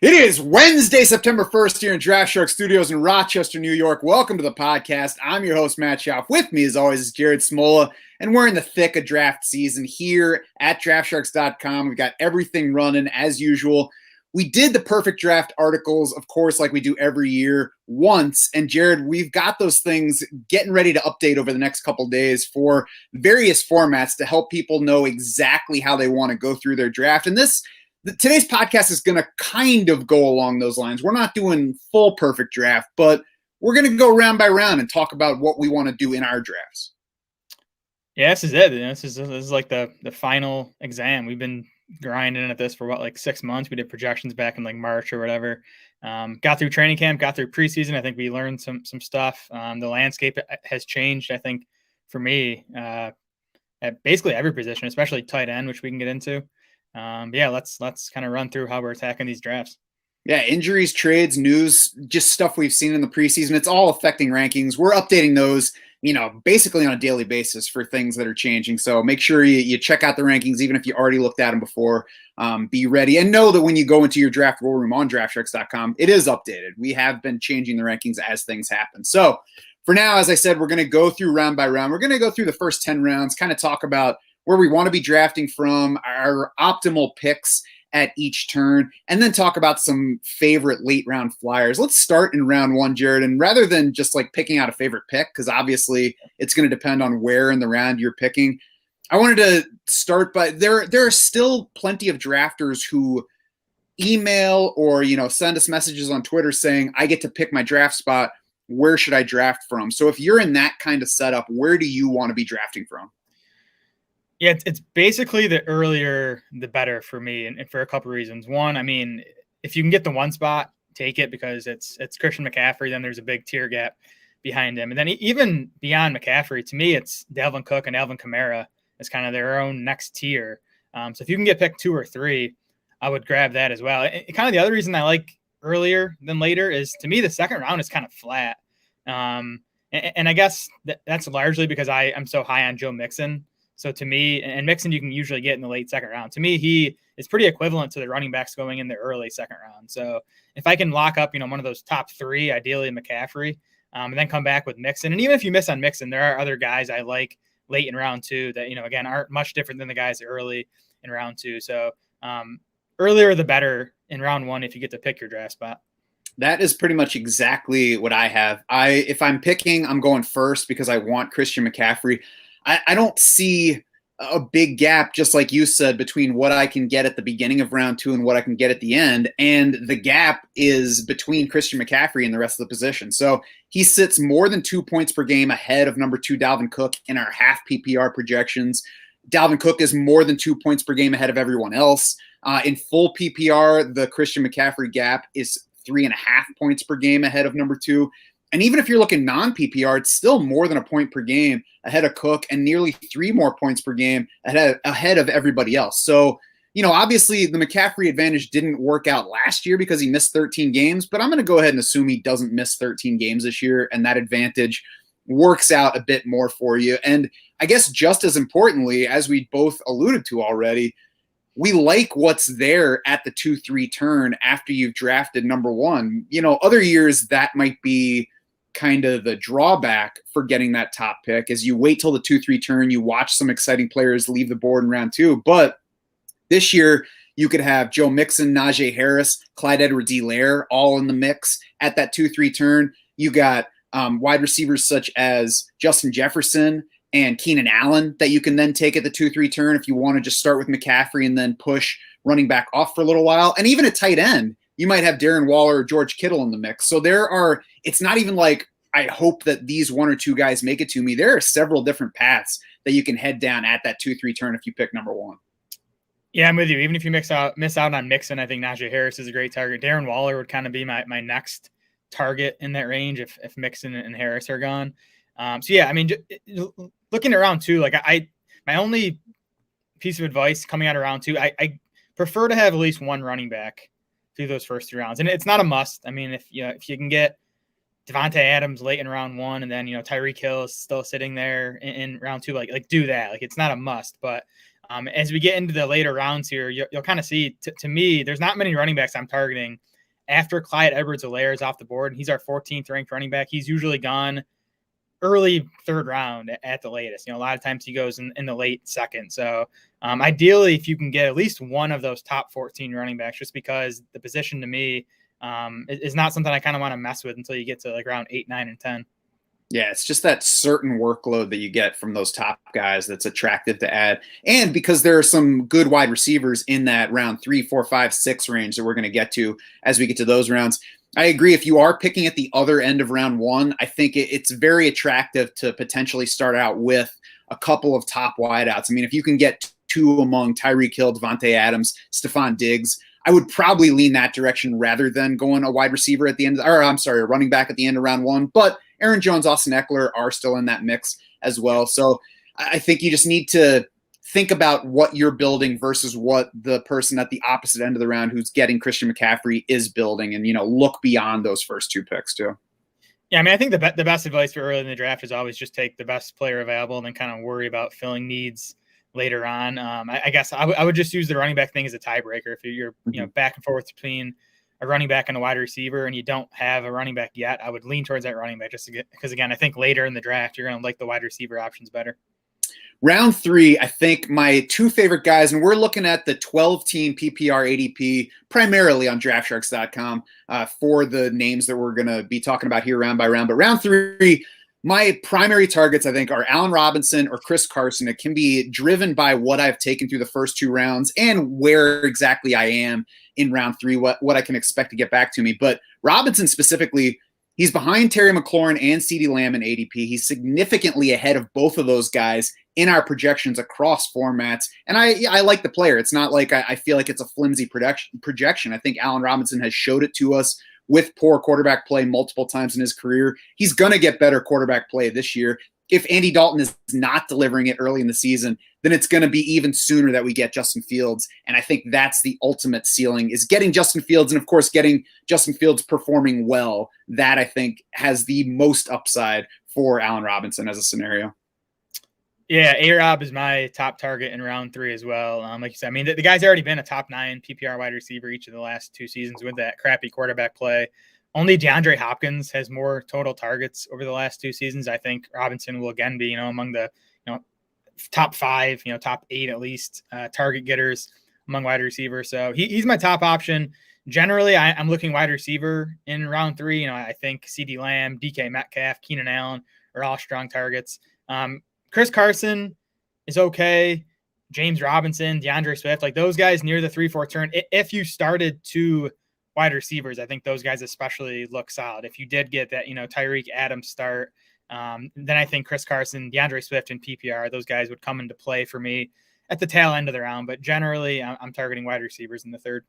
It is Wednesday, September 1st here in Draft Shark Studios in Rochester, New York. Welcome to the podcast. I'm your host, Matt Schauf. With me, as always, is Jared Smola, and we're in the thick of draft season here at DraftSharks.com. We've got everything running as usual. We did the perfect draft articles, of course, like we do every year once. And Jared, we've got those things getting ready to update over the next couple days for various formats to help people know exactly how they want to go through their draft. And today's podcast is going to kind of go along those lines. We're not doing full perfect draft, but we're going to go round by round and talk about what we want to do in our drafts. Yeah, this is it. This is like the final exam. We've been grinding at this for 6 months. We did projections back in March or whatever. Got through training camp, got through preseason. I think we learned some stuff. The landscape has changed, I think, for me, at basically every position, especially tight end, which we can get into. Let's kind of run through how we're attacking these drafts. Yeah, injuries, trades, news, just stuff we've seen in the preseason. It's all affecting rankings. We're updating those, basically on a daily basis for things that are changing. So make sure you check out the rankings, even if you already looked at them before. Be ready and know that when you go into your draft war room on DraftSharks.com, it is updated. We have been changing the rankings as things happen. So for now, as I said, we're going to go through round by round. We're going to go through the first 10 rounds, kind of talk about where we want to be drafting from, our optimal picks at each turn, and then talk about some favorite late round flyers. Let's start in round one, Jared. And rather than just picking out a favorite pick, because obviously it's going to depend on where in the round you're picking, I wanted to start by there are still plenty of drafters who email or send us messages on Twitter saying, I get to pick my draft spot. Where should I draft from? So if you're in that kind of setup, where do you want to be drafting from? Yeah, it's basically the earlier, the better for me, and for a couple of reasons. One, I mean, if you can get the one spot, take it, because it's Christian McCaffrey. Then there's a big tier gap behind him. And then even beyond McCaffrey, to me, it's Dalvin Cook and Alvin Kamara as kind of their own next tier. So if you can get picked 2 or 3, I would grab that as well. And kind of the other reason I like earlier than later is, to me, the second round is kind of flat. And I guess that's largely because I'm so high on Joe Mixon. So to me, and Mixon you can usually get in the late second round. To me, he is pretty equivalent to the running backs going in the early second round. So if I can lock up, one of those top 3, ideally McCaffrey, and then come back with Mixon. And even if you miss on Mixon, there are other guys I like late in round 2 that, again, aren't much different than the guys early in round 2. So earlier the better in round 1 if you get to pick your draft spot. That is pretty much exactly what I have. If I'm picking, I'm going first because I want Christian McCaffrey. I don't see a big gap, just like you said, between what I can get at the beginning of round 2 and what I can get at the end. And the gap is between Christian McCaffrey and the rest of the position. So he sits more than 2 points per game ahead of number 2 Dalvin Cook in our half PPR projections. Dalvin Cook is more than 2 points per game ahead of everyone else. In full PPR, the Christian McCaffrey gap is 3.5 points per game ahead of number 2. And even if you're looking non-PPR, it's still more than a point per game ahead of Cook and nearly 3 more points per game ahead of everybody else. So, obviously the McCaffrey advantage didn't work out last year because he missed 13 games, but I'm going to go ahead and assume he doesn't miss 13 games this year, and that advantage works out a bit more for you. And I guess just as importantly, as we both alluded to already, we like what's there at the 2-3 turn after you've drafted number 1. Other years that might be kind of the drawback for getting that top pick is you wait till the 2-3 turn, you watch some exciting players leave the board in round 2. But this year you could have Joe Mixon, Najee Harris, Clyde Edwards-Helaire all in the mix at that 2-3 turn. You got wide receivers such as Justin Jefferson and Keenan Allen that you can then take at the 2-3 turn if you want to just start with McCaffrey and then push running back off for a little while. And even at tight end, you might have Darren Waller or George Kittle in the mix. So it's not even like I hope that these 1 or 2 guys make it to me. There are several different paths that you can head down at that 2-3 turn if you pick number 1. Yeah, I'm with you. Even if you miss out on Mixon, I think Najee Harris is a great target. Darren Waller would kind of be my next target in that range if Mixon and Harris are gone. I mean, looking at round 2, my only piece of advice coming out of round 2, I prefer to have at least one running back through those first 3 rounds. And it's not a must. I mean, if you can get Devontae Adams late in round 1 and then, Tyreek Hill is still sitting there in round 2, like do that. It's not a must, but As we get into the later rounds here, you'll kind of see, to me, there's not many running backs I'm targeting after Clyde Edwards-Helaire is off the board. He's our 14th ranked running back. He's usually gone early third round at the latest. A lot of times he goes in the late second. So ideally, if you can get at least one of those top 14 running backs, just because the position to me is not something I kind of want to mess with until you get to like round 8, 9, and 10. Yeah, it's just that certain workload that you get from those top guys that's attractive to add. And because there are some good wide receivers in that round 3, 4, 5, 6 range that we're going to get to as we get to those rounds. I agree. If you are picking at the other end of round 1, I think it's very attractive to potentially start out with a couple of top wideouts. I mean, if you can get 2 among Tyreek Hill, Devontae Adams, Stephon Diggs, I would probably lean that direction rather than going a wide receiver at the end, a running back at the end of round 1. But Aaron Jones, Austin Eckler are still in that mix as well. So I think you just need to think about what you're building versus what the person at the opposite end of the round who's getting Christian McCaffrey is building, and, look beyond those first 2 picks too. Yeah, I mean, I think the best advice for early in the draft is always just take the best player available and then kind of worry about filling needs later on. I guess I would just use the running back thing as a tiebreaker. If you're back and forth between a running back and a wide receiver and you don't have a running back yet, I would lean towards that running back just because, again, I think later in the draft, you're going to like the wide receiver options better. Round 3, I think my 2 favorite guys, and we're looking at the 12-team PPR ADP primarily on DraftSharks.com for the names that we're going to be talking about here round by round. But round 3, my primary targets, I think, are Allen Robinson or Chris Carson. It can be driven by what I've taken through the first 2 rounds and where exactly I am in round 3, what I can expect to get back to me. But Robinson specifically, he's behind Terry McLaurin and CeeDee Lamb in ADP. He's significantly ahead of both of those guys in our projections across formats. And I like the player. It's not like I feel like it's a flimsy projection. I think Allen Robinson has showed it to us with poor quarterback play multiple times in his career. He's going to get better quarterback play this year. If Andy Dalton is not delivering it early in the season, then it's going to be even sooner that we get Justin Fields. And I think that's the ultimate ceiling, is getting Justin Fields, and of course getting Justin Fields performing well. That, I think, has the most upside for Allen Robinson as a scenario. Yeah, A-Rob is my top target in round 3 as well. Like you said, I mean, the guy's already been a top 9 PPR wide receiver each of the last 2 seasons with that crappy quarterback play. Only DeAndre Hopkins has more total targets over the last 2 seasons. I think Robinson will again be, among the, top 5, top 8 at least target getters among wide receivers. So he's my top option. Generally, I'm looking wide receiver in round 3. I think CeeDee Lamb, DK Metcalf, Keenan Allen are all strong targets. Chris Carson is okay. James Robinson, DeAndre Swift, like those guys near the 3-4 turn. If you started 2 wide receivers, I think those guys especially look solid. If you did get that, Tyreek Adams start, then I think Chris Carson, DeAndre Swift, and PPR, those guys would come into play for me at the tail end of the round. But generally, I'm targeting wide receivers in the 3rd.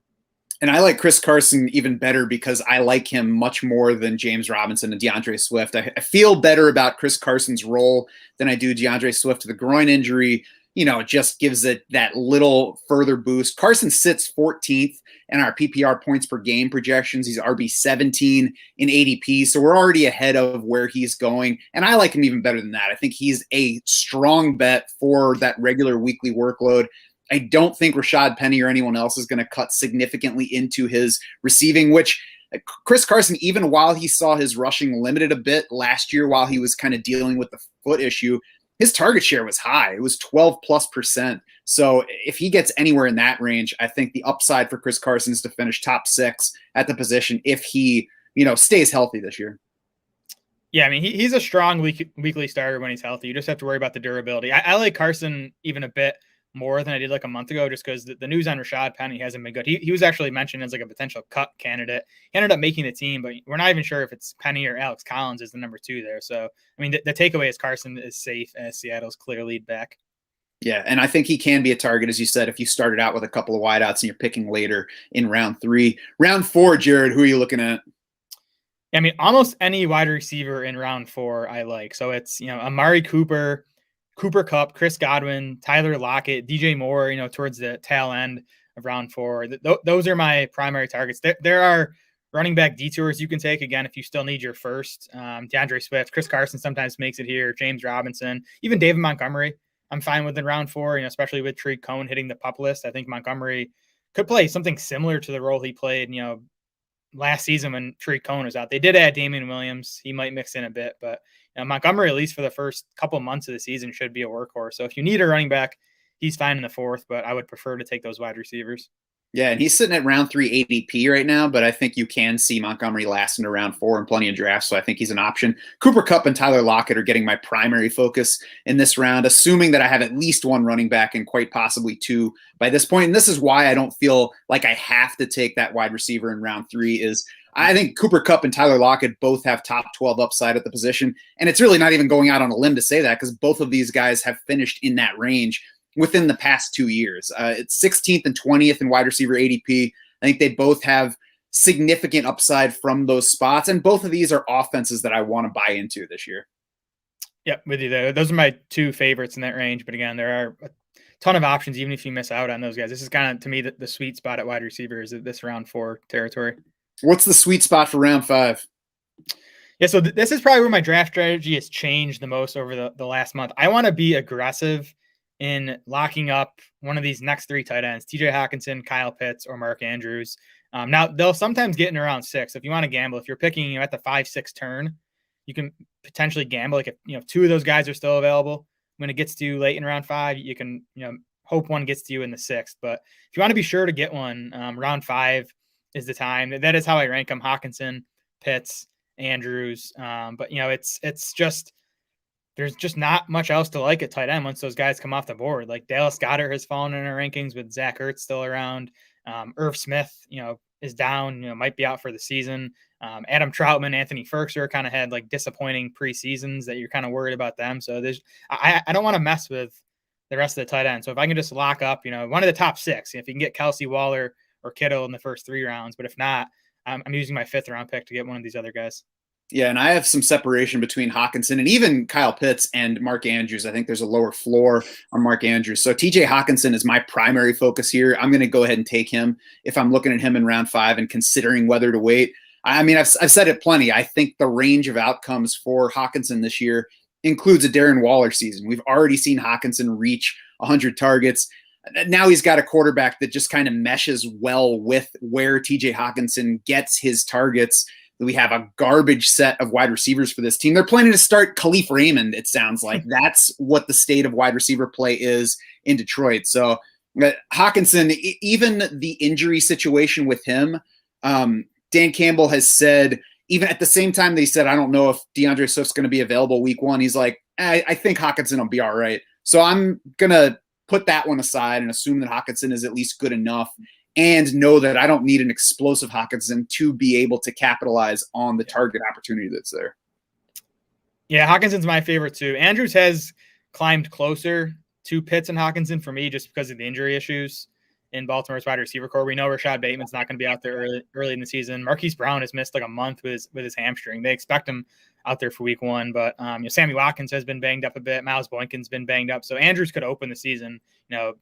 And I like Chris Carson even better because I like him much more than James Robinson and DeAndre Swift. I feel better about Chris Carson's role than I do DeAndre Swift. The groin injury, it just gives it that little further boost. Carson sits 14th in our PPR points per game projections. He's RB 17 in ADP. So we're already ahead of where he's going. And I like him even better than that. I think he's a strong bet for that regular weekly workload. I don't think Rashad Penny or anyone else is going to cut significantly into his receiving, which Chris Carson, even while he saw his rushing limited a bit last year while he was kind of dealing with the foot issue, his target share was high. It was 12+%. So if he gets anywhere in that range, I think the upside for Chris Carson is to finish top 6 at the position if he, stays healthy this year. Yeah, I mean, he's a strong weekly starter when he's healthy. You just have to worry about the durability. I like Carson even a bit more than I did like a month ago, just because the news on Rashad Penny hasn't been good. He was actually mentioned as like a potential cut candidate. He ended up making the team, but we're not even sure if it's Penny or Alex Collins is the number 2 there. So, I mean, the takeaway is Carson is safe as Seattle's clear lead back. Yeah, and I think he can be a target, as you said, if you started out with a couple of wideouts and you're picking later in round 3. Round 4, Jared, who are you looking at? I mean, almost any wide receiver in round 4 I like. So it's, Amari Cooper, Cooper Kupp, Chris Godwin, Tyler Lockett, DJ Moore, towards the tail end of round 4. Those are my primary targets. There are running back detours you can take, again, if you still need your first. DeAndre Swift, Chris Carson sometimes makes it here, James Robinson, even David Montgomery I'm fine with in round 4, especially with Tariq Cohen hitting the PUP list. I think Montgomery could play something similar to the role he played, last season when Tariq Cohen was out. They did add Damian Williams. He might mix in a bit, but Montgomery, at least for the first couple months of the season, should be a workhorse. So if you need a running back, he's fine in the 4th, but I would prefer to take those wide receivers. Yeah, and he's sitting at round 3 ADP right now, but I think you can see Montgomery lasting to round 4 in plenty of drafts, so I think he's an option. Cooper Kupp and Tyler Lockett are getting my primary focus in this round, assuming that I have at least one running back and quite possibly 2 by this point. And this is why I don't feel like I have to take that wide receiver in round 3 is I think Cooper Kupp and Tyler Lockett both have top 12 upside at the position, and it's really not even going out on a limb to say that because both of these guys have finished in that range within the past 2 years. It's 16th and 20th in wide receiver ADP. I think they both have significant upside from those spots, and both of these are offenses that I want to buy into this year. Yep, with you there. Those are my 2 favorites in that range, but again, there are a ton of options even if you miss out on those guys. This is kind of, to me, the sweet spot at wide receiver is this round 4 territory. What's the sweet spot for round 5? Yeah, so this is probably where my draft strategy has changed the most over the last month. I want to be aggressive in locking up one of these next 3 tight ends, TJ Hawkinson, Kyle Pitts, or Mark Andrews. Now, they'll sometimes get in around 6. If you want to gamble, if you're picking at the 5-6 turn, you can potentially gamble. Like if 2 of those guys are still available, when it gets to you late in round 5, you can hope one gets to you in the 6th. But if you want to be sure to get one, round 5 is the time. That is how I rank them: Hawkinson, Pitts, Andrews. But it's just, there's just not much else to like at tight end once those guys come off the board. Like Dallas Goedert has fallen in our rankings with Zach Ertz still around. Irv Smith, is down, might be out for the season. Adam Troutman, Anthony Ferkser kind of had like disappointing preseasons that you're kind of worried about them. So I don't want to mess with the rest of the tight end. So if I can just lock up, one of the top 6, if you can get Kelsey, Waller, or Kittle in the first 3 rounds, but if not, I'm using my 5th round pick to get one of these other guys. Yeah, and I have some separation between Hawkinson and even Kyle Pitts and Mark Andrews. I think there's a lower floor on Mark Andrews. So TJ Hawkinson is my primary focus here. I'm going to go ahead and take him if I'm looking at him in round 5 and considering whether to wait. I mean, I've said it plenty. I think the range of outcomes for Hawkinson this year includes a Darren Waller season. We've already seen Hawkinson reach 100 targets. Now he's got a quarterback that just kind of meshes well with where TJ Hawkinson gets his targets. We have a garbage set of wide receivers for this team. They're planning to start Khalif Raymond, it sounds like. That's what the state of wide receiver play is in Detroit. So Hawkinson, even the injury situation with him, Dan Campbell has said, even at the same time that he said, I don't know if DeAndre Swift's going to be available week 1, he's like, I think Hawkinson will be all right. So I'm going to put that one aside and assume that Hawkinson is at least good enough and know that I don't need an explosive Hawkinson to be able to capitalize on the target opportunity that's there. Yeah, Hawkinson's my favorite too. Andrews has climbed closer to Pitts and Hawkinson for me just because of the injury issues in Baltimore's wide receiver core. We know Rashad Bateman's not going to be out there early in the season. Marquise Brown has missed like a month with his hamstring. They expect him out there for week 1, but Sammy Watkins has been banged up a bit. Miles Boykin's been banged up. So Andrews could open the season, at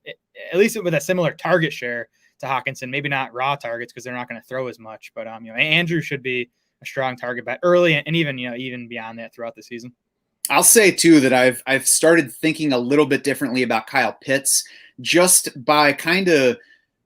least with a similar target share to Hawkinson, maybe not raw targets because they're not going to throw as much, but Andrew should be a strong target bet early and even beyond that throughout the season. I'll say too that I've started thinking a little bit differently about Kyle Pitts just by kind of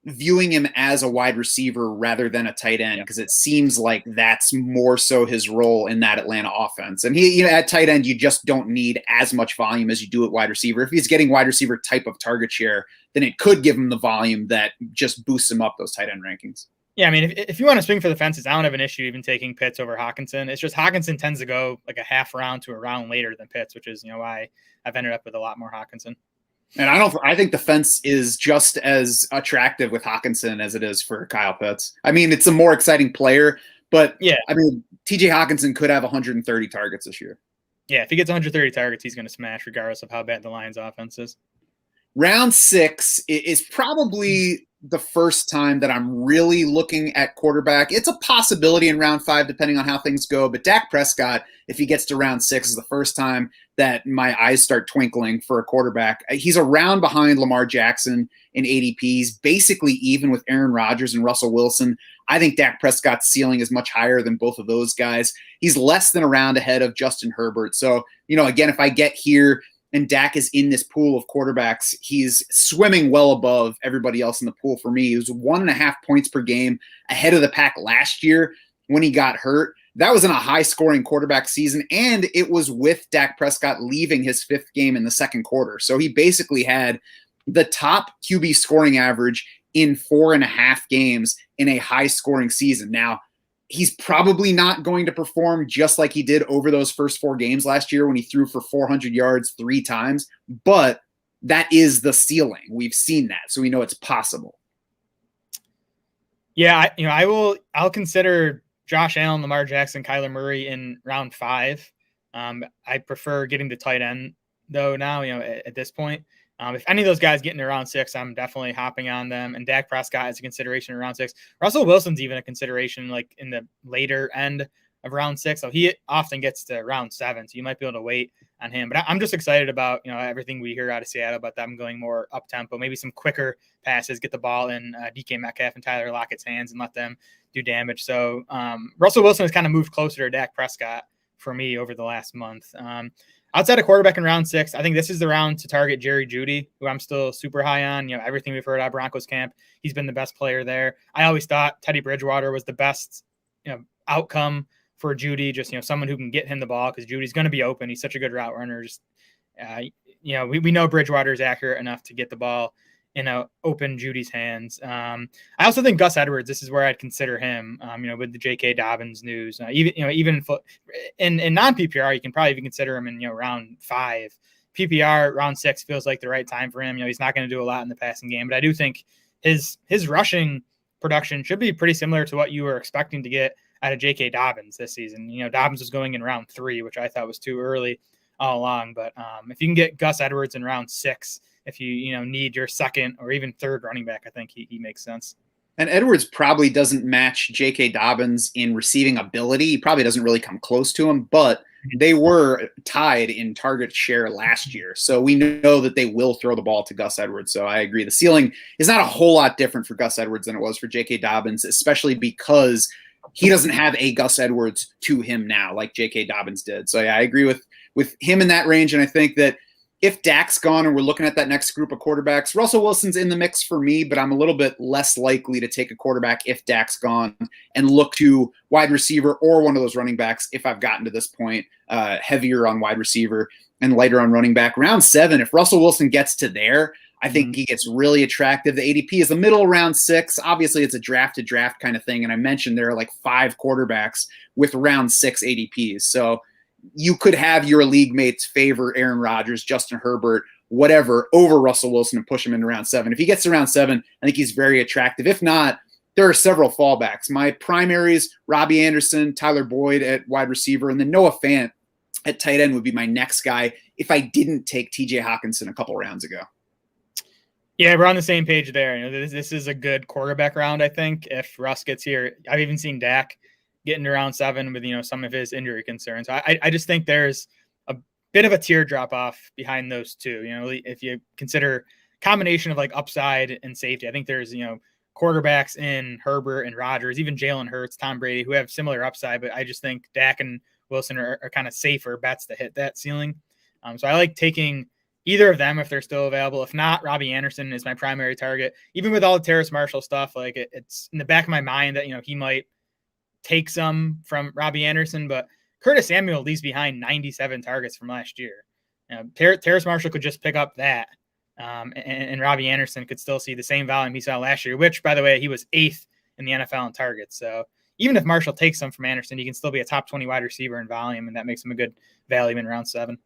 viewing him as a wide receiver rather than a tight end, because it seems like that's more so his role in that Atlanta offense. And he, at tight end, you just don't need as much volume as you do at wide receiver. If he's getting wide receiver type of target share, then it could give him the volume that just boosts him up those tight end rankings. Yeah, I mean, if you want to swing for the fences, I don't have an issue even taking Pitts over Hawkinson. It's just Hawkinson tends to go like a half round to a round later than Pitts, which is why I've ended up with a lot more Hawkinson. And I think the fence is just as attractive with Hawkinson as it is for Kyle Pitts. I mean, it's a more exciting player, but yeah, I mean, TJ Hawkinson could have 130 targets this year. Yeah, if he gets 130 targets, he's going to smash regardless of how bad the Lions offense is. Round 6 is probably the first time that I'm really looking at quarterback. It's a possibility in round 5, depending on how things go. But Dak Prescott, if he gets to round 6, is the first time that my eyes start twinkling for a quarterback. He's a round behind Lamar Jackson in ADPs, basically even with Aaron Rodgers and Russell Wilson. I think Dak Prescott's ceiling is much higher than both of those guys. He's less than a round ahead of Justin Herbert. So, again, if I get here and Dak is in this pool of quarterbacks, he's swimming well above everybody else in the pool for me. He was 1.5 points per game ahead of the pack last year when he got hurt. That was in a high-scoring quarterback season, and it was with Dak Prescott leaving his 5th game in the second quarter. So he basically had the top QB scoring average in 4.5 games in a high-scoring season. Now, he's probably not going to perform just like he did over those first 4 games last year when he threw for 400 yards 3 times, but that is the ceiling. We've seen that, so we know it's possible. Yeah, I'll consider Josh Allen, Lamar Jackson, Kyler Murray in round 5. I prefer getting the tight end though now, at this point. If any of those guys get into round 6, I'm definitely hopping on them. And Dak Prescott is a consideration in round 6. Russell Wilson's even a consideration like in the later end of round 6. So he often gets to round 7. So you might be able to wait on him. But I'm just excited about, everything we hear out of Seattle about them going more up tempo, maybe some quicker passes, get the ball in DK Metcalf and Tyler Lockett's hands and let them do damage. So Russell Wilson has kind of moved closer to Dak Prescott for me over the last month. Outside of quarterback in round 6, I think this is the round to target Jerry Jeudy, who I'm still super high on. Everything we've heard out of Broncos camp, he's been the best player there. I always thought Teddy Bridgewater was the best, outcome for Jeudy, just, someone who can get him the ball because Judy's going to be open. He's such a good route runner. Just, we know Bridgewater is accurate enough to get the ball in open Judy's hands. I also think Gus Edwards, this is where I'd consider him, with the J.K. Dobbins news. Even in non-PPR, you can probably even consider him in, round 5. PPR, round 6 feels like the right time for him. He's not going to do a lot in the passing game, but I do think his rushing production should be pretty similar to what you were expecting to get out of J.K. Dobbins this season. Dobbins was going in round 3, which I thought was too early all along. But if you can get Gus Edwards in round 6, if you need your second or even third running back, I think he makes sense. And Edwards probably doesn't match J.K. Dobbins in receiving ability. He probably doesn't really come close to him, but they were tied in target share last year. So we know that they will throw the ball to Gus Edwards. So I agree. The ceiling is not a whole lot different for Gus Edwards than it was for J.K. Dobbins, especially because he doesn't have a Gus Edwards to him now like J.K. Dobbins did. So yeah, I agree with him in that range. And I think that if Dak's gone and we're looking at that next group of quarterbacks, Russell Wilson's in the mix for me, but I'm a little bit less likely to take a quarterback if Dak's gone and look to wide receiver or one of those running backs if I've gotten to this point, heavier on wide receiver and lighter on running back. Round 7, if Russell Wilson gets to there, I think he gets really attractive. The ADP is the middle of round 6. Obviously, it's a draft-to-draft kind of thing, and I mentioned there are like 5 quarterbacks with round 6 ADPs. So you could have your league mates favor Aaron Rodgers, Justin Herbert, whatever, over Russell Wilson and push him into round 7. If he gets to round 7, I think he's very attractive. If not, there are several fallbacks. My primaries, Robbie Anderson, Tyler Boyd at wide receiver, and then Noah Fant at tight end would be my next guy if I didn't take TJ Hawkinson a couple rounds ago. Yeah, we're on the same page there. This is a good quarterback round, I think. If Russ gets here, I've even seen Dak getting to round 7 with, some of his injury concerns. I just think there's a bit of a tier drop off behind those two. If you consider combination of like upside and safety, I think there's, quarterbacks in Herbert and Rodgers, even Jalen Hurts, Tom Brady, who have similar upside, but I just think Dak and Wilson are kind of safer bets to hit that ceiling. So I like taking either of them if they're still available. If not, Robbie Anderson is my primary target. Even with all the Terrace Marshall stuff, like it's in the back of my mind that, he might take some from Robbie Anderson, but Curtis Samuel leaves behind 97 targets from last year. Terrace Marshall could just pick up that, and Robbie Anderson could still see the same volume he saw last year, which, by the way, he was 8th in the NFL in targets. So even if Marshall takes some from Anderson, he can still be a top 20 wide receiver in volume, and that makes him a good value in round 7.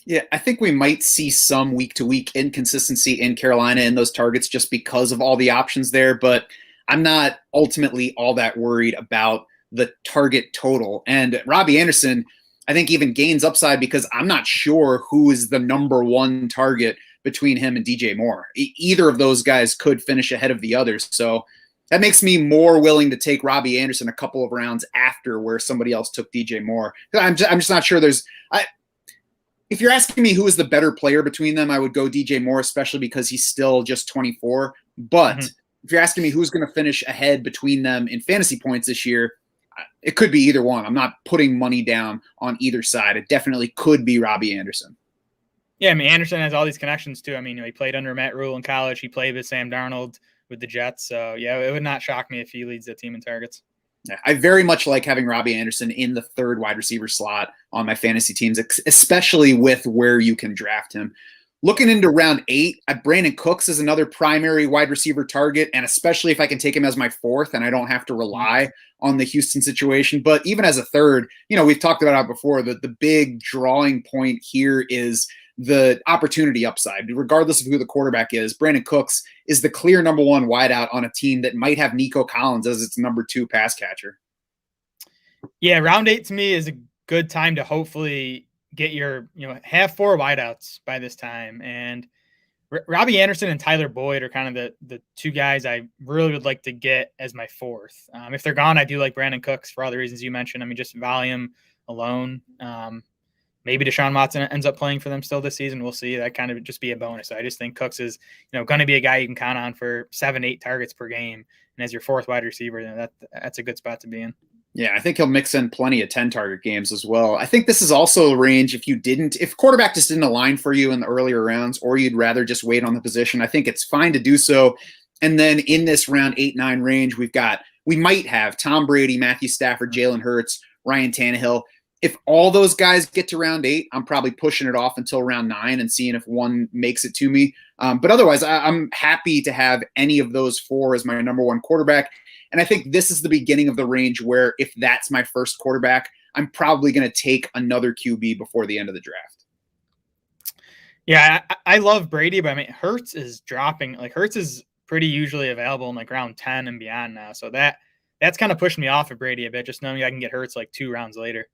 Yeah, I think we might see some week-to-week inconsistency in Carolina in those targets just because of all the options there, but I'm not ultimately all that worried about the target total. And Robbie Anderson, I think, even gains upside because I'm not sure who is the number 1 target between him and DJ Moore. Either of those guys could finish ahead of the others. So that makes me more willing to take Robbie Anderson a couple of rounds after where somebody else took DJ Moore. I'm just not sure if you're asking me who is the better player between them, I would go DJ Moore, especially because he's still just 24. But if you're asking me who's going to finish ahead between them in fantasy points this year, It could be either one. I'm not putting money down on either side. It definitely could be Robbie Anderson. Yeah, I mean, Anderson has all these connections too. I mean, he played under Matt Rule in college. He played with Sam Darnold with the Jets. So, yeah, it would not shock me if he leads the team in targets. Yeah, I very much like having Robbie Anderson in the third wide receiver slot on my fantasy teams, especially with where you can draft him. Looking into round 8, Brandon Cooks is another primary wide receiver target, and especially if I can take him as my 4th and I don't have to rely on the Houston situation. But even as a 3rd, we've talked about it before, the big drawing point here is the opportunity upside. Regardless of who the quarterback is, Brandon Cooks is the clear number 1 wideout on a team that might have Nico Collins as its number 2 pass catcher. Yeah, round 8 to me is a good time to hopefully get your, have 4 wideouts by this time. And Robbie Anderson and Tyler Boyd are kind of the 2 guys I really would like to get as my 4th. If they're gone, I do like Brandon Cooks for all the reasons you mentioned. I mean, just volume alone. Maybe Deshaun Watson ends up playing for them still this season. We'll see. That kind of just be a bonus. I just think Cooks is, going to be a guy you can count on for 7-8 targets per game. And as your 4th wide receiver, that's a good spot to be in. Yeah, I think he'll mix in plenty of 10-target games as well. I think this is also a range if quarterback just didn't align for you in the earlier rounds, or you'd rather just wait on the position, I think it's fine to do so. And then in this round 8-9 range, we might have Tom Brady, Matthew Stafford, Jalen Hurts, Ryan Tannehill. If all those guys get to round 8, I'm probably pushing it off until round 9 and seeing if one makes it to me. But otherwise, I'm happy to have any of those 4 as my number 1 quarterback. And I think this is the beginning of the range where if that's my first quarterback, I'm probably going to take another QB before the end of the draft. Yeah, I love Brady, but I mean, Hurts is dropping. Like, Hurts is pretty usually available in like round 10 and beyond now. So that's kind of pushed me off of Brady a bit, just knowing I can get Hurts like 2 rounds later.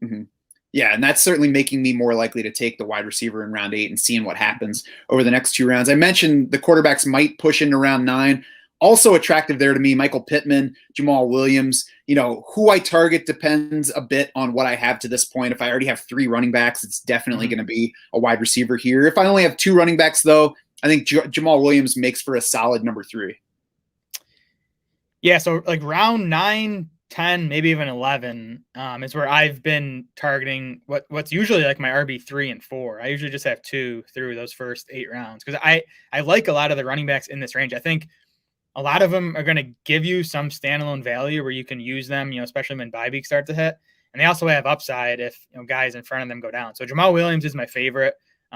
Mm-hmm. Yeah, and that's certainly making me more likely to take the wide receiver in round 8 and seeing what happens over the next 2 rounds. I mentioned the quarterbacks might push into round 9. Also attractive there to me, Michael Pittman, Jamal Williams. Who I target depends a bit on what I have to this point. If I already have 3 running backs, it's definitely going to be a wide receiver here. If I only have 2 running backs, though, I think Jamal Williams makes for a solid number 3. Yeah, so like round 9, 10, maybe even 11 is where I've been targeting what's usually like my RB3 and 4. I usually just have 2 through those first 8 rounds because I like a lot of the running backs in this range. I think a lot of them are going to give you some standalone value where you can use them, especially when bye weeks start to hit. And they also have upside if guys in front of them go down. So Jamal Williams is my favorite.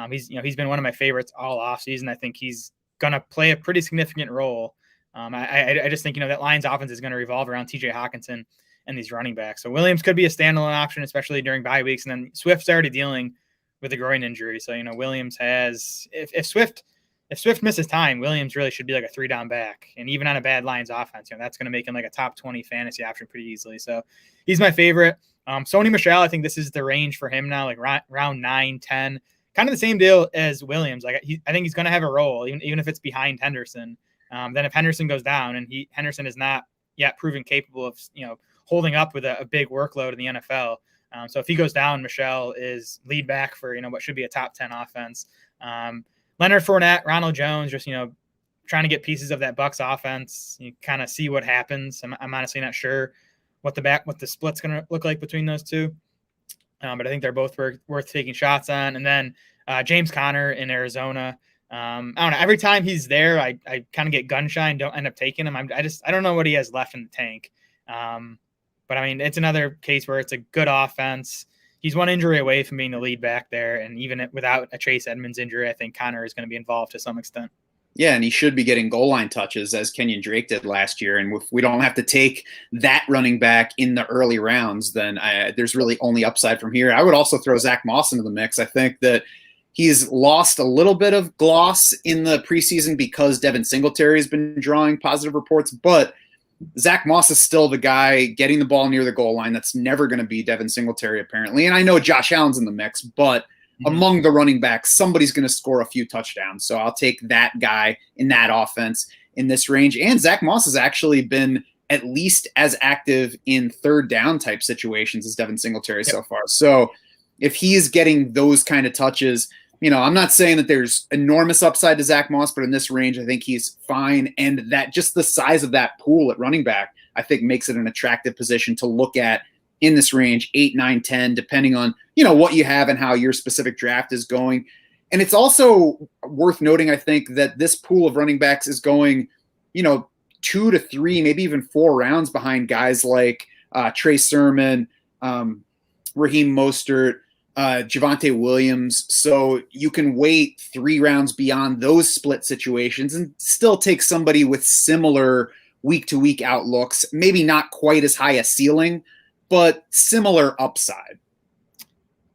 He's been one of my favorites all offseason. I think he's going to play a pretty significant role. I just think that Lions offense is going to revolve around TJ Hawkinson and these running backs. So Williams could be a standalone option, especially during bye weeks. And then Swift's already dealing with a groin injury. So Williams has if Swift misses time, Williams really should be like a 3-down back. And even on a bad Lions offense, that's going to make him like a top 20 fantasy option pretty easily. So he's my favorite. Sony Michel, I think this is the range for him now, like round 9, 10. Kind of the same deal as Williams. Like I think he's going to have a role, even if it's behind Henderson. Then if Henderson goes down and Henderson is not yet proven capable of holding up with a big workload in the NFL. So if he goes down, Michel is lead back for what should be a top 10 offense. Leonard Fournette, Ronald Jones, just trying to get pieces of that Bucs offense. You kind of see what happens. I'm honestly not sure what the split's going to look like between those 2, but I think they're both worth taking shots on. And then James Conner in Arizona. I don't know. Every time he's there, I kind of get gun shy and don't end up taking him. I don't know what he has left in the tank. But I mean, it's another case where it's a good offense. He's one injury away from being the lead back there. And even without a Chase Edmonds injury, I think Conner is going to be involved to some extent. Yeah, and he should be getting goal line touches as Kenyon Drake did last year. And if we don't have to take that running back in the early rounds, then there's really only upside from here. I would also throw Zach Moss into the mix. I think that he's lost a little bit of gloss in the preseason because Devin Singletary has been drawing positive reports, but Zach Moss is still the guy getting the ball near the goal line. That's never going to be Devin Singletary, apparently. And I know Josh Allen's in the mix, but among the running backs, somebody's going to score a few touchdowns. So I'll take that guy in that offense in this range. And Zach Moss has actually been at least as active in 3rd down type situations as Devin Singletary so far. So if he is getting those kind of touches, I'm not saying that there's enormous upside to Zach Moss, but in this range, I think he's fine. And that just the size of that pool at running back, I think makes it an attractive position to look at in this range, 8, 9, 10, depending on, what you have and how your specific draft is going. And it's also worth noting, I think, that this pool of running backs is going, 2 to 3, maybe even 4 rounds behind guys like Trey Sermon, Raheem Mostert, Javonte Williams. So you can wait 3 rounds beyond those split situations and still take somebody with similar week-to-week outlooks, maybe not quite as high a ceiling, but similar upside.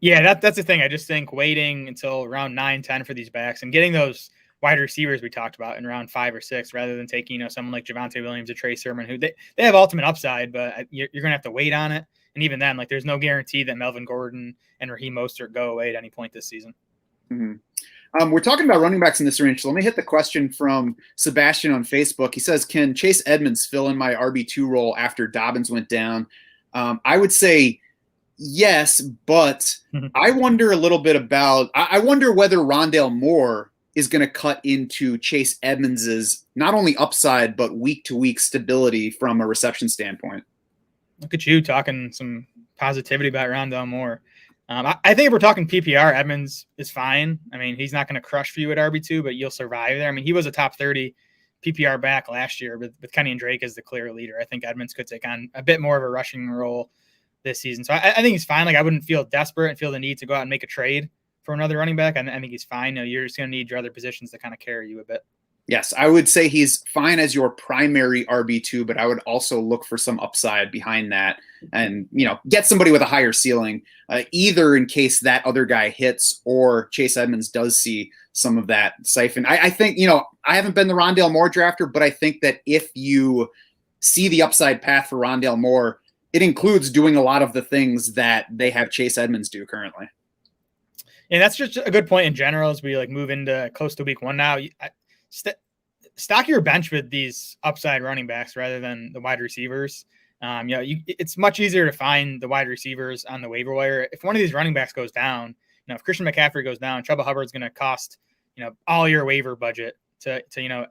Yeah, that's the thing. I just think waiting until round 9, 10 for these backs and getting those wide receivers we talked about in round 5 or 6, rather than taking, someone like Javonte Williams or Trey Sermon, who they have ultimate upside, but you're going to have to wait on it. And even then, there's no guarantee that Melvin Gordon and Raheem Mostert go away at any point this season. Mm-hmm. We're talking about running backs in this range. So let me hit the question from Sebastian on Facebook. He says, can Chase Edmonds fill in my RB2 role after Dobbins went down? I would say yes, but I wonder a little bit about – I wonder whether Rondale Moore is going to cut into Chase Edmonds's not only upside but week-to-week stability from a reception standpoint. Look at you talking some positivity about Rondale Moore. I think if we're talking PPR, Edmonds is fine. I mean, he's not going to crush for you at RB2, but you'll survive there. I mean, he was a top 30 PPR back last year with Kenny and Drake as the clear leader. I think Edmonds could take on a bit more of a rushing role this season. So I think he's fine. I wouldn't feel desperate and feel the need to go out and make a trade for another running back. I think he's fine. You're just going to need your other positions to kind of carry you a bit. Yes, I would say he's fine as your primary RB2, but I would also look for some upside behind that and, get somebody with a higher ceiling, either in case that other guy hits or Chase Edmonds does see some of that siphon. I think, I haven't been the Rondale Moore drafter, but I think that if you see the upside path for Rondale Moore, it includes doing a lot of the things that they have Chase Edmonds do currently. And that's just a good point in general as we move into close to week 1 now. Stock your bench with these upside running backs rather than the wide receivers. It's much easier to find the wide receivers on the waiver wire. If one of these running backs goes down, if Christian McCaffrey goes down, Chuba Hubbard's going to cost, all your waiver budget to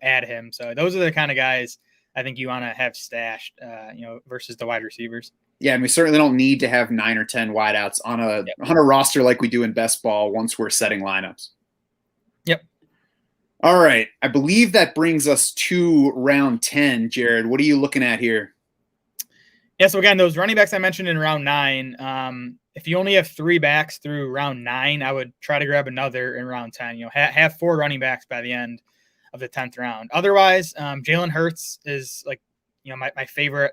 add him. So those are the kind of guys I think you want to have stashed, versus the wide receivers. Yeah, and we certainly don't need to have 9 or 10 wideouts on a roster like we do in best ball once we're setting lineups. Yep. All right. I believe that brings us to round 10, Jared. What are you looking at here? Yeah, so again, those running backs I mentioned in round 9, if you only have 3 backs through round 9, I would try to grab another in round 10. Have 4 running backs by the end of the 10th round. Otherwise, Jalen Hurts is my favorite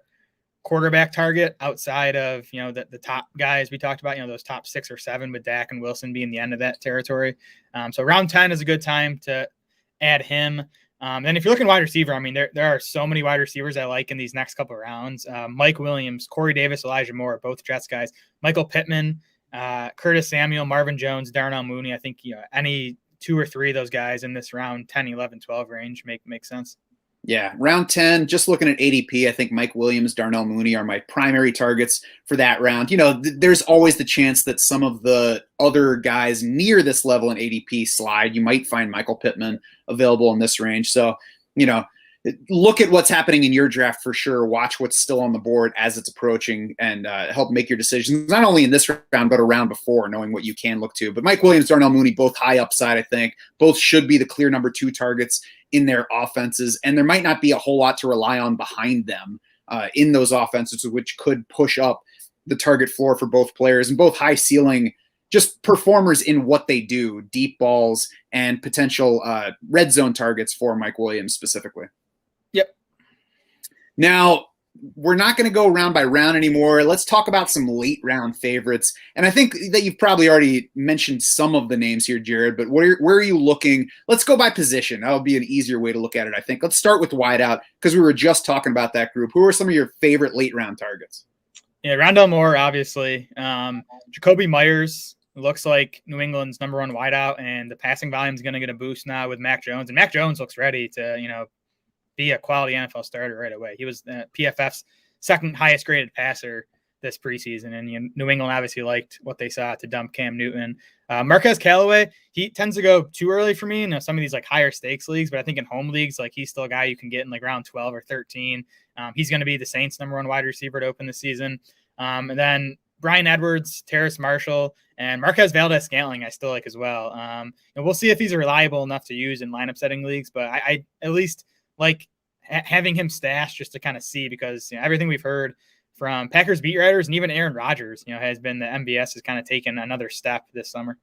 quarterback target outside of, the top guys we talked about, those top 6 or 7 with Dak and Wilson being the end of that territory. So round 10 is a good time to add him. And if you're looking wide receiver, I mean, there are so many wide receivers I like in these next couple of rounds. Mike Williams, Corey Davis, Elijah Moore, both Jets guys. Michael Pittman, Curtis Samuel, Marvin Jones, Darnell Mooney. I think any 2 or 3 of those guys in this round 10, 11, 12 range make sense. Yeah, round 10, just looking at ADP, I think Mike Williams, Darnell Mooney are my primary targets for that round. There's always the chance that some of the other guys near this level in ADP slide. You might find Michael Pittman available in this range. So, look at what's happening in your draft for sure. Watch what's still on the board as it's approaching and help make your decisions, not only in this round, but a round before, knowing what you can look to. But Mike Williams, Darnell Mooney, both high upside, I think. Both should be the clear number 2 targets in their offenses, and there might not be a whole lot to rely on behind them in those offenses, which could push up the target floor for both players, and both high ceiling, just performers in what they do, deep balls and potential red zone targets for Mike Williams specifically. Yep. Now, we're not going to go round by round anymore. Let's talk about some late round favorites. And I think that you've probably already mentioned some of the names here, Jared, but where are you looking? Let's go by position. That'll be an easier way to look at it, I think. Let's start with wideout because we were just talking about that group. Who are some of your favorite late round targets? Yeah, Rondale Moore, obviously. Jacoby Myers looks like New England's number 1 wideout, and the passing volume is going to get a boost now with Mac Jones. And Mac Jones looks ready to, be a quality NFL starter right away. He was PFF's second highest graded passer this preseason, and New England obviously liked what they saw to dump Cam Newton. Marquez Callaway, he tends to go too early for me in some of these like higher stakes leagues, but I think in home leagues, like he's still a guy you can get in like round 12 or 13. He's going to be the Saints' #1 wide receiver to open the season. And then Bryan Edwards, Terrace Marshall, and Marquez Valdez-Scantling I still like as well. And we'll see if he's reliable enough to use in lineup setting leagues, but I at least like having him stashed just to kind of see, because everything we've heard from Packers beat writers and even Aaron Rodgers, has been the MVS has kind of taken another step this summer.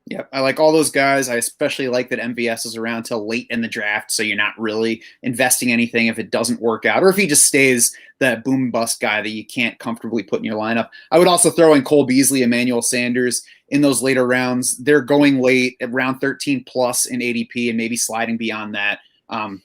Yeah, I like all those guys. I especially like that MVS is around till late in the draft, so you're not really investing anything if it doesn't work out, or if he just stays that boom bust guy that you can't comfortably put in your lineup. I would also throw in Cole Beasley, Emmanuel Sanders in those later rounds. They're going late at round 13 plus in ADP and maybe sliding beyond that. I'm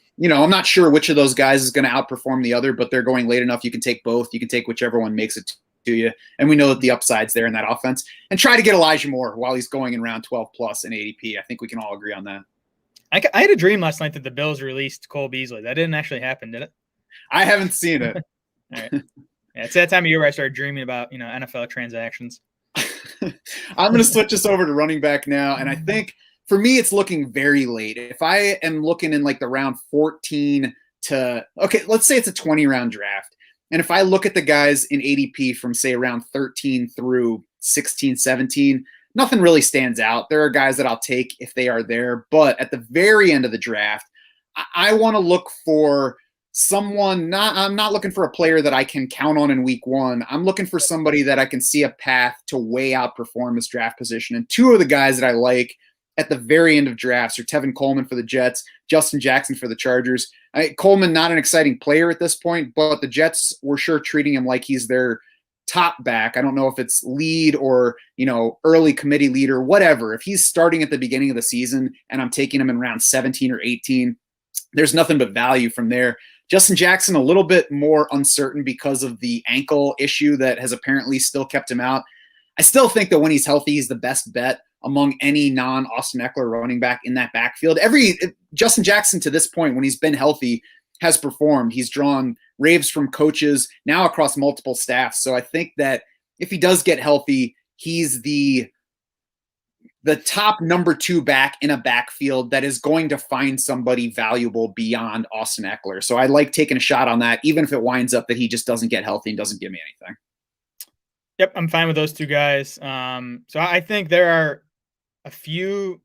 not sure which of those guys is going to outperform the other, but they're going late enough. You can take both. You can take whichever one makes it to you. And we know that the upside's there in that offense. And try to get Elijah Moore while he's going in round 12 plus in ADP. I think we can all agree on that. I had a dream last night that the Bills released Cole Beasley. That didn't actually happen, did it? I haven't seen it. All right. Yeah, it's that time of year where I started dreaming about, NFL transactions. I'm going to switch us over to running back now. And I think for me, it's looking very late. If I am looking in like the round 14 to, okay, let's say it's a 20 round draft. And if I look at the guys in ADP from say around 13 through 16, 17, nothing really stands out. There are guys that I'll take if they are there. But at the very end of the draft, I want to look for someone, I'm not looking for a player that I can count on in week one. I'm looking for somebody that I can see a path to way outperform his draft position. And two of the guys that I like at the very end of drafts are Tevin Coleman for the Jets, Justin Jackson for the Chargers. Coleman, not an exciting player at this point, but the Jets were sure treating him like he's their top back. I don't know if it's lead or, early committee leader, whatever. If he's starting at the beginning of the season and I'm taking him in round 17 or 18, there's nothing but value from there. Justin Jackson, a little bit more uncertain because of the ankle issue that has apparently still kept him out. I still think that when he's healthy, he's the best bet among any non-Austin Eckler running back in that backfield. Justin Jackson to this point, when he's been healthy, has performed. He's drawn raves from coaches now across multiple staffs. So I think that if he does get healthy, he's the top number 2 back in a backfield that is going to find somebody valuable beyond Austin Eckler. So I like taking a shot on that, even if it winds up that he just doesn't get healthy and doesn't give me anything. Yep, I'm fine with those two guys. So I think there are a few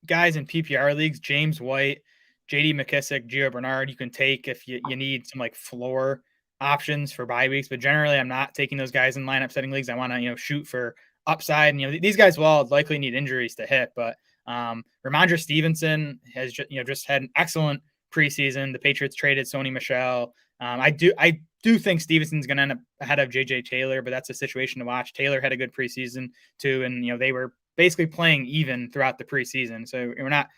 guys in PPR leagues, James White, J.D. McKissick, Gio Bernard, you can take if you need some like floor options for bye weeks. But generally, I'm not taking those guys in lineup setting leagues. I want to shoot for upside. And these guys will all likely need injuries to hit. But Ramondre Stevenson has just had an excellent preseason. The Patriots traded Sony Michel. I do think Stevenson's going to end up ahead of J.J. Taylor, but that's a situation to watch. Taylor had a good preseason too, and they were basically playing even throughout the preseason. So we're not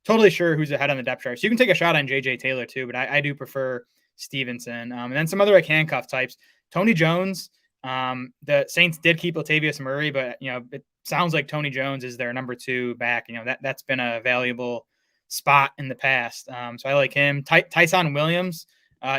totally sure who's ahead on the depth chart. So you can take a shot on J.J. Taylor too, but I do prefer Stevenson. And then some other like handcuff types. Tony Jones, the Saints did keep Latavius Murray, but it sounds like Tony Jones is their number 2 back. That's been a valuable spot in the past. So I like him. Tyson Williams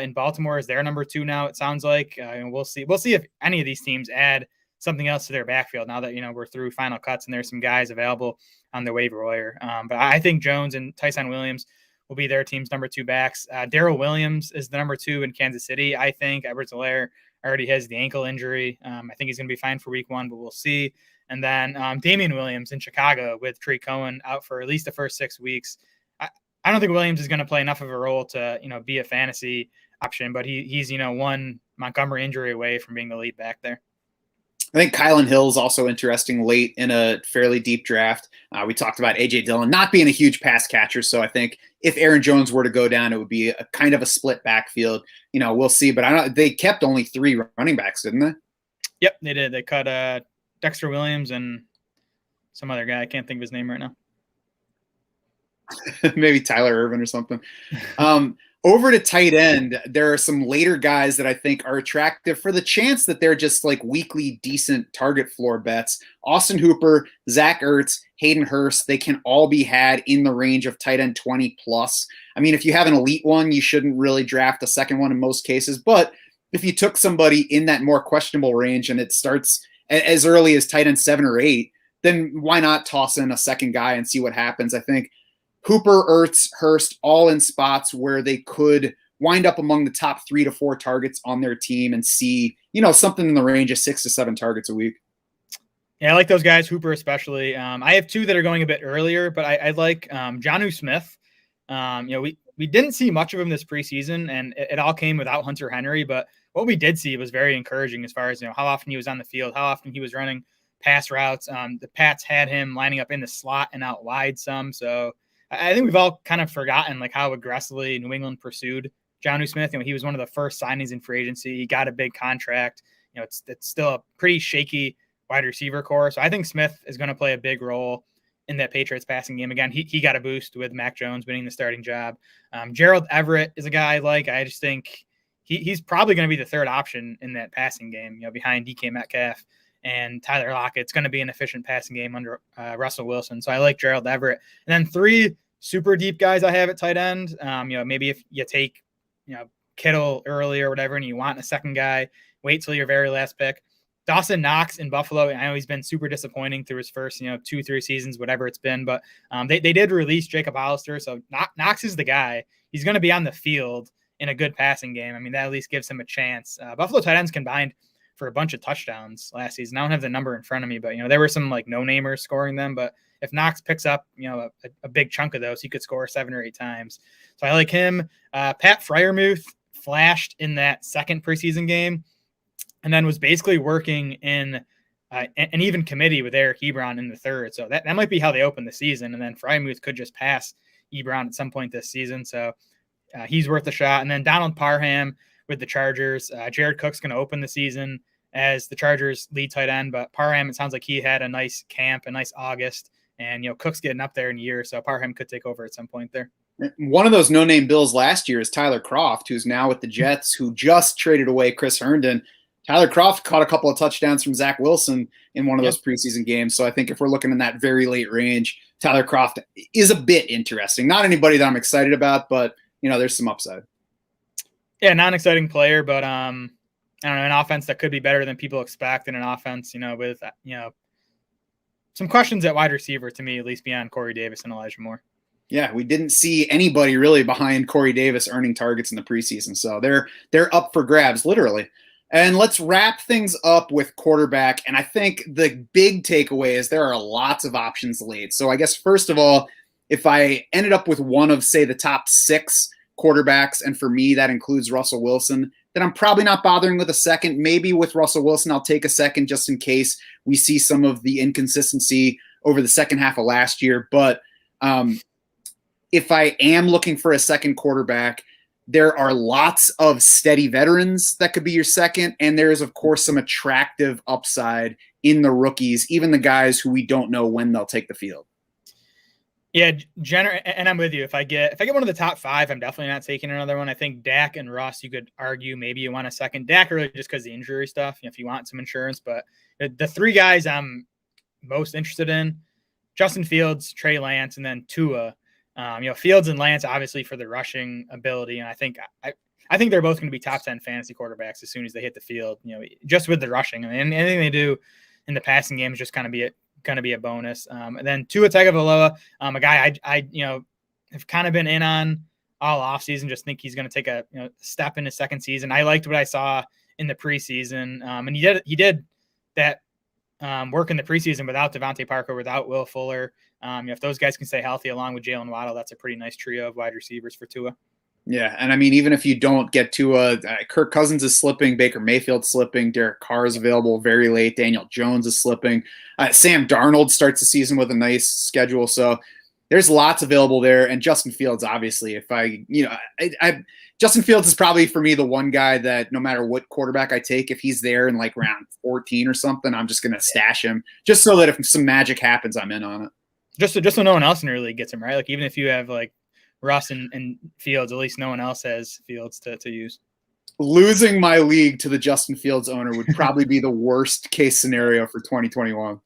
in Baltimore is their number 2 now. It sounds like, and we'll see if any of these teams add something else to their backfield now that we're through final cuts and there's some guys available on the waiver wire. But I think Jones and Tyson Williams will be their team's number 2 backs. Darrell Williams is the number 2 in Kansas City. I think Edwards-Helaire already has the ankle injury. I think he's going to be fine for week 1, but we'll see. And then Damian Williams in Chicago with Trey Cohen out for at least the first 6 weeks. I don't think Williams is going to play enough of a role to be a fantasy option, but he's one Montgomery injury away from being the lead back there. I think Kylan Hill is also interesting late in a fairly deep draft. We talked about A.J. Dillon not being a huge pass catcher, so I think if Aaron Jones were to go down, it would be a kind of a split backfield. We'll see, but they kept only 3 running backs, didn't they? Yep, they did. They cut Dexter Williams and some other guy. I can't think of his name right now. Maybe Tyler Irvin or something. Over to tight end, there are some later guys that I think are attractive for the chance that they're just like weekly decent target floor bets. Austin Hooper, Zach Ertz, Hayden Hurst, they can all be had in the range of tight end 20 plus. I mean, if you have an elite one, you shouldn't really draft a second one in most cases. But if you took somebody in that more questionable range and it starts as early as tight end 7 or 8, then why not toss in a second guy and see what happens? I think Hooper, Ertz, Hurst, all in spots where they could wind up among the top 3 to 4 targets on their team and see, something in the range of 6 to 7 targets a week. Yeah, I like those guys, Hooper especially. I have 2 that are going a bit earlier, but I like Jonnu Smith. We didn't see much of him this preseason, and it all came without Hunter Henry. But what we did see was very encouraging as far as how often he was on the field, how often he was running pass routes. The Pats had him lining up in the slot and out wide some. So I think we've all kind of forgotten like how aggressively New England pursued Jonnu Smith. He was one of the first signings in free agency. He got a big contract. It's still a pretty shaky wide receiver core. So I think Smith is going to play a big role in that Patriots passing game. Again, he got a boost with Mac Jones winning the starting job. Gerald Everett is a guy I like. I just think he's probably going to be the third option in that passing game, behind DK Metcalf and Tyler Lockett. It's going to be an efficient passing game under Russell Wilson. So I like Gerald Everett. And then 3 super deep guys I have at tight end. Maybe if you take, Kittle early or whatever, and you want a second guy, wait till your very last pick. Dawson Knox in Buffalo. I know he's been super disappointing through his first, 2-3 seasons, whatever it's been, but they did release Jacob Hollister. So Knox is the guy. He's going to be on the field in a good passing game. I mean, that at least gives him a chance. Buffalo tight ends combined for a bunch of touchdowns last season. I don't have the number in front of me, but there were some like no-namers scoring them. But if Knox picks up, a big chunk of those, he could score 7 or 8 times. So I like him. Pat Freiermuth flashed in that second preseason game, and then was basically working in an even committee with Eric Ebron in the third. So that might be how they open the season. And then Freiermuth could just pass Ebron at some point this season. So he's worth a shot. And then Donald Parham with the Chargers. Jared Cook's going to open the season as the Chargers lead tight end. But Parham, it sounds like he had a nice camp, a nice August. And, Cook's getting up there in a year. So Parham could take over at some point there. One of those no-name Bills last year is Tyler Kroft, who's now with the Jets, who just traded away Chris Herndon. Tyler Kroft caught a couple of touchdowns from Zach Wilson in one of those preseason games. So I think if we're looking in that very late range, Tyler Kroft is a bit interesting. Not anybody that I'm excited about, but, there's some upside. Yeah, not an exciting player, but I don't know, an offense that could be better than people expect, and an offense, with, some questions at wide receiver to me, at least beyond Corey Davis and Elijah Moore. Yeah, we didn't see anybody really behind Corey Davis earning targets in the preseason. So they're up for grabs, literally. And let's wrap things up with quarterback. And I think the big takeaway is there are lots of options late. So I guess, first of all, if I ended up with one of, say, the top 6 quarterbacks, and for me that includes Russell Wilson, then I'm probably not bothering with a second. Maybe with Russell Wilson, I'll take a second just in case we see some of the inconsistency over the second half of last year. But if I am looking for a second quarterback, there are lots of steady veterans that could be your second. And there is, of course, some attractive upside in the rookies, even the guys who we don't know when they'll take the field. Yeah, and I'm with you. If I get one of the top 5, I'm definitely not taking another one. I think Dak and Russ, you could argue maybe you want a second. Dak really just because of the injury stuff, if you want some insurance. But the 3 guys I'm most interested in, Justin Fields, Trey Lance, and then Tua. Fields and Lance obviously for the rushing ability, and I think they're both going to be top 10 fantasy quarterbacks as soon as they hit the field. Just with the rushing, and anything they do in the passing game is just going to be a bonus. And then Tua Tagovailoa, a guy I have kind of been in on all offseason. Just think he's going to take a step in his second season. I liked what I saw in the preseason, and he did that work in the preseason without Devontae Parker, without Will Fuller. If those guys can stay healthy along with Jalen Waddle, that's a pretty nice trio of wide receivers for Tua. Yeah, and I mean, even if you don't get Tua, Kirk Cousins is slipping, Baker Mayfield's slipping, Derek Carr is available very late, Daniel Jones is slipping. Sam Darnold starts the season with a nice schedule, so there's lots available there. And Justin Fields, obviously, Justin Fields is probably for me the one guy that no matter what quarterback I take, if he's there in like round 14 or something, I'm just going to stash him just so that if some magic happens, I'm in on it. Just so no one else in the league gets him, right? Like even if you have like Russ and Fields, at least no one else has Fields to use. Losing my league to the Justin Fields owner would probably be the worst case scenario for 2021.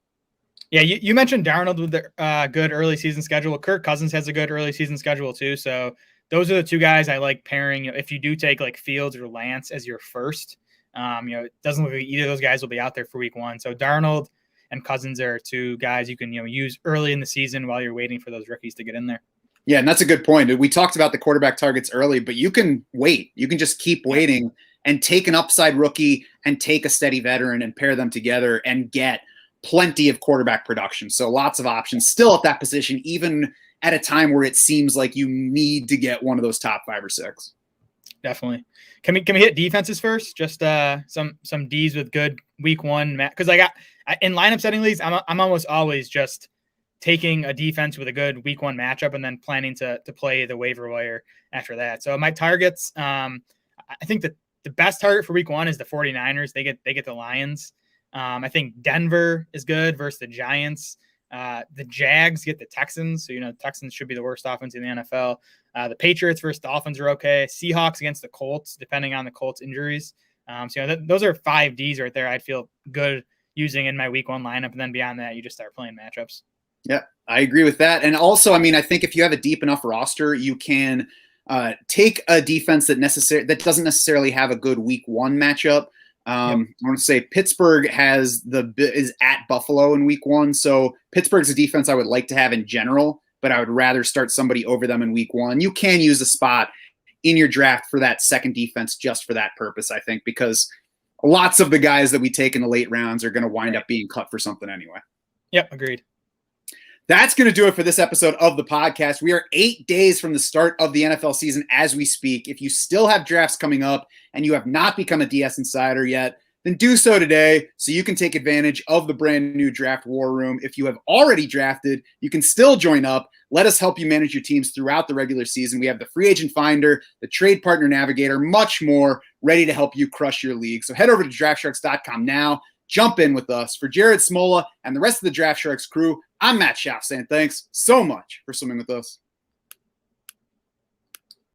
Yeah, you mentioned Darnold with the good early season schedule. Kirk Cousins has a good early season schedule too. So those are the 2 guys I like pairing. If you do take like Fields or Lance as your first, it doesn't look like either of those guys will be out there for week 1. So Darnold and Cousins are two guys you can use early in the season while you're waiting for those rookies to get in there. Yeah, and that's a good point. We talked about the quarterback targets early, but you can wait. You can just keep waiting and take an upside rookie and take a steady veteran and pair them together and get plenty of quarterback production. So lots of options still at that position, even at a time where it seems like you need to get one of those top 5 or 6. Definitely. Can we hit defenses first? Just some D's with good week 1 because in lineup setting leagues, I'm almost always just taking a defense with a good week 1 matchup and then planning to play the waiver wire after that. So my targets, I think that the best target for week 1 is the 49ers. They get the Lions. I think Denver is good versus the Giants. The Jags get the Texans. So, the Texans should be the worst offense in the NFL. The Patriots versus Dolphins are okay. Seahawks against the Colts, depending on the Colts injuries. Those are 5 Ds right there. I'd feel good using in my week 1 lineup. And then beyond that, you just start playing matchups. Yeah, I agree with that. And also, I think if you have a deep enough roster, you can take a defense that doesn't necessarily have a good week 1 matchup. I want to say Pittsburgh is at Buffalo in week 1. So Pittsburgh's a defense I would like to have in general, but I would rather start somebody over them in week 1. You can use a spot in your draft for that second defense just for that purpose, I think, because lots of the guys that we take in the late rounds are going to wind up being cut for something anyway. Yep, agreed. That's going to do it for this episode of the podcast. We are 8 days from the start of the NFL season as we speak. If you still have drafts coming up and you have not become a DS Insider yet, then do so today so you can take advantage of the brand new Draft War Room. If you have already drafted, you can still join up. Let us help you manage your teams throughout the regular season. We have the Free Agent Finder, the Trade Partner Navigator, much more ready to help you crush your league. So head over to DraftSharks.com now. Jump in with us. For Jared Smola and the rest of the Draft Sharks crew, I'm Matt Schaff saying thanks so much for swimming with us.